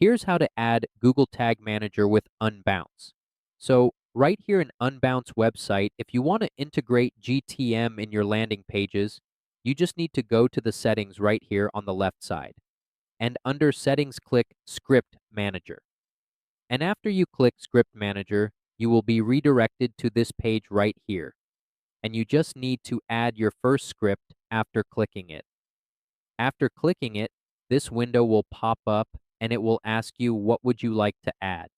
Here's how to add Google Tag Manager with Unbounce. So right here in Unbounce website, if you want to integrate GTM in your landing pages, you just need to go to the settings right here on the left side. And under settings, click Script Manager. And after you click Script Manager, you will be redirected to this page right here. And you just need to add your first script after clicking it. After clicking it, this window will pop up and it will ask you what would you like to add.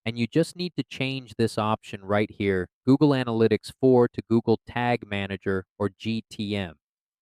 And you just need to change this option right here, Google Analytics 4 to Google Tag Manager or GTM.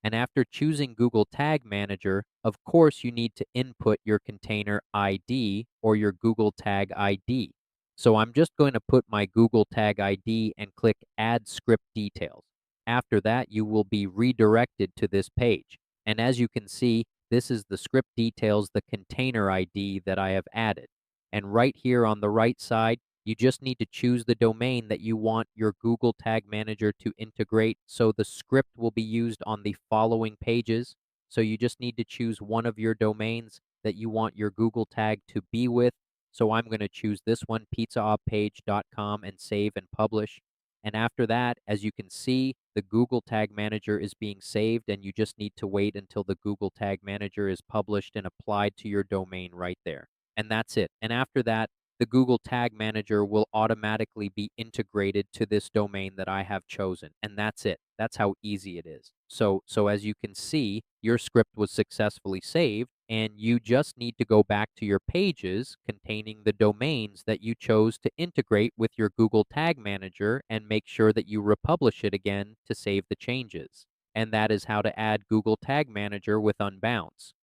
And after choosing Google Tag Manager, of course you need to input your container ID or your Google Tag ID. So I'm just going to put my Google Tag ID and click Add Script Details. After that, you will be redirected to this page. And as you can see, this is the script details, the container ID that I have added. And right here on the right side, you just need to choose the domain that you want your Google Tag Manager to integrate. So the script will be used on the following pages. So you just need to choose one of your domains that you want your Google Tag to be with. So I'm going to choose this one, pizzaoppage.com, and save and publish. And after that, as you can see, the Google Tag Manager is being saved, and you just need to wait until the Google Tag Manager is published and applied to your domain right there. And that's it. And after that, the Google Tag Manager will automatically be integrated to this domain that I have chosen. And that's it. That's how easy it is. So as you can see, your script was successfully saved, and you just need to go back to your pages containing the domains that you chose to integrate with your Google Tag Manager and make sure that you republish it again to save the changes. And that is how to add Google Tag Manager with Unbounce.